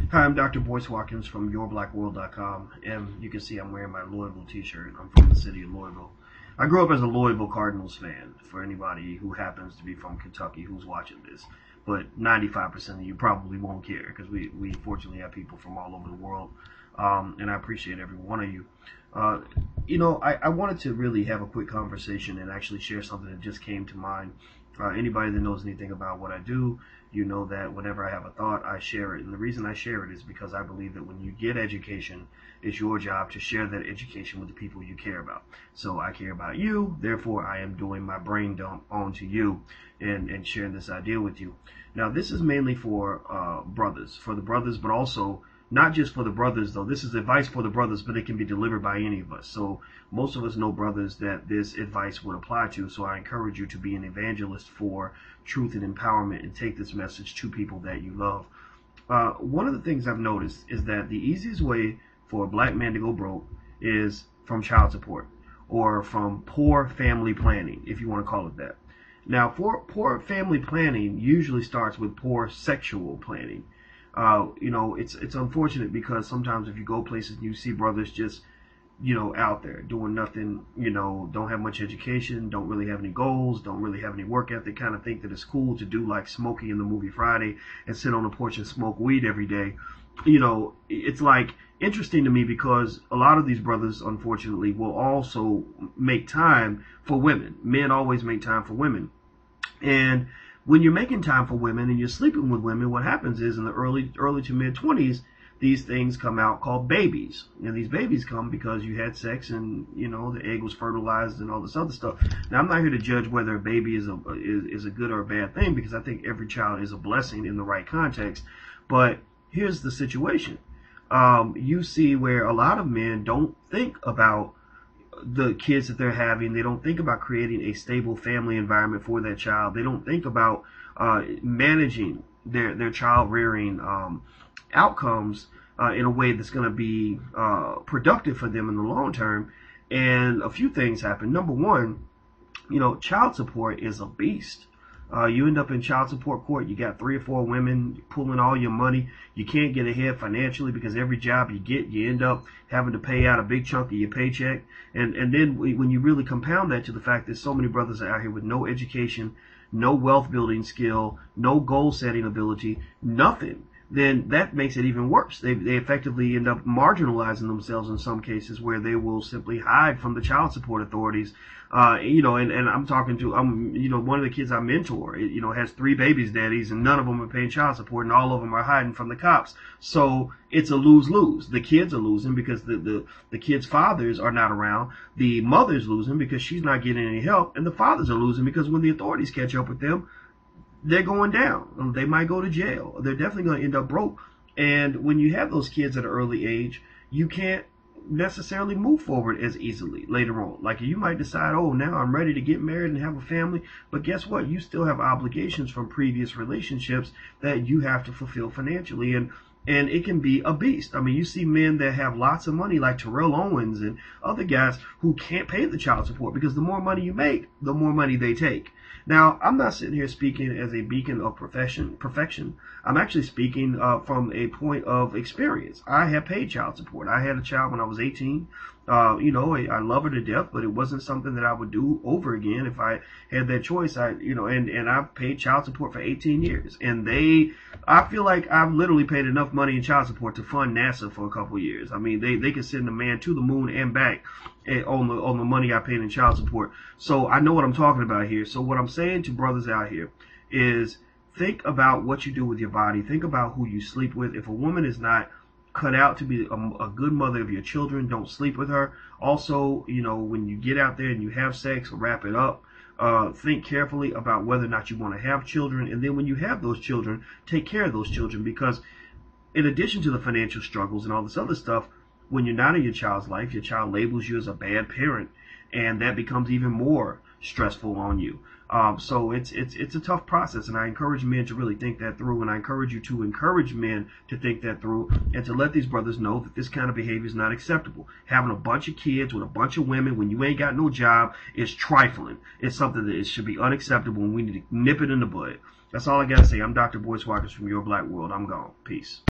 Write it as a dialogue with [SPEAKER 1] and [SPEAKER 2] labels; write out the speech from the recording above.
[SPEAKER 1] Hi, I'm Dr. Boyce Watkins from yourblackworld.com, and you can see I'm wearing my Louisville t-shirt. I'm from the city of Louisville. I grew up as a Louisville Cardinals fan, for anybody who happens to be from Kentucky who's watching this. But 95% of you probably won't care, because we fortunately have people from all over the world, and I appreciate every one of you. I wanted to really have a quick conversation and actually share something that just came to mind. Anybody that knows anything about what I do, you know that whenever I have a thought, I share it. And the reason I share it is because I believe that when you get education, it's your job to share that education with the people you care about. So I care about you, therefore I am doing my brain dump onto you and sharing this idea with you. Now, this is mainly for the brothers, but also not just for the brothers, though. This is advice for the brothers, but it can be delivered by any of us. So most of us know brothers that this advice would apply to. So I encourage you to be an evangelist for truth and empowerment and take this message to people that you love. One of the things I've noticed is that the easiest way for a black man to go broke is from child support or from poor family planning, if you want to call it that. Now, poor family planning usually starts with poor sexual planning. It's unfortunate because sometimes if you go places and you see brothers just, out there doing nothing, don't have much education, don't really have any goals, don't really have any work ethic, kind of think that it's cool to do like Smokey in the movie Friday and sit on the porch and smoke weed every day. It's like interesting to me because a lot of these brothers, unfortunately, will also make time for women. Men always make time for women. And when you're making time for women and you're sleeping with women, what happens is in the early to mid 20s, these things come out called babies. And these babies come because you had sex and, the egg was fertilized and all this other stuff. Now, I'm not here to judge whether a baby is a good or a bad thing, because I think every child is a blessing in the right context. But here's the situation. You see where a lot of men don't think about the kids that they're having. They don't think about creating a stable family environment for that child. They don't think about managing their child rearing outcomes in a way that's going to be productive for them in the long term. And a few things happen. Number one, child support is a beast. You end up in child support court. You got 3 or 4 women pulling all your money. You can't get ahead financially because every job you get, you end up having to pay out a big chunk of your paycheck. And then when you really compound that to the fact that so many brothers are out here with no education, no wealth building skill, no goal setting ability, nothing, then that makes it even worse. They effectively end up marginalizing themselves in some cases, where they will simply hide from the child support authorities. And I'm talking to, one of the kids I mentor, has 3 babies' daddies, and none of them are paying child support, and all of them are hiding from the cops. So it's a lose-lose. The kids are losing because the kids' fathers are not around. The mother's losing because she's not getting any help, and the fathers are losing because when the authorities catch up with them, they're going down. They might go to jail. They're definitely going to end up broke. And when you have those kids at an early age, you can't necessarily move forward as easily later on. Like, you might decide, oh, now I'm ready to get married and have a family. But guess what? You still have obligations from previous relationships that you have to fulfill financially. And it can be a beast. I mean, you see men that have lots of money, like Terrell Owens and other guys, who can't pay the child support because the more money you make, the more money they take. Now, I'm not sitting here speaking as a beacon of perfection. I'm actually speaking from a point of experience. I have paid child support. I had a child when I was 18. I love her to death, but it wasn't something that I would do over again if I had that choice. And I've paid child support for 18 years. And I feel like I've literally paid enough money in child support to fund NASA for a couple of years. I mean, they can send a man to the moon and back on the money I paid in child support. So I know what I'm talking about here. So what I'm saying to brothers out here is, think about what you do with your body. Think about who you sleep with. If a woman is not cut out to be a good mother of your children, don't sleep with her. Also, when you get out there and you have sex, wrap it up. Think carefully about whether or not you want to have children. And then when you have those children, take care of those children, because in addition to the financial struggles and all this other stuff, when you're not in your child's life, your child labels you as a bad parent, and that becomes even more stressful on you. So it's a tough process, and I encourage men to really think that through, and I encourage you to encourage men to think that through, and to let these brothers know that this kind of behavior is not acceptable. Having a bunch of kids with a bunch of women when you ain't got no job is trifling. It's something that should be unacceptable, and we need to nip it in the bud. That's all I got to say. I'm Dr. Boyce Watkins from Your Black World. I'm gone. Peace.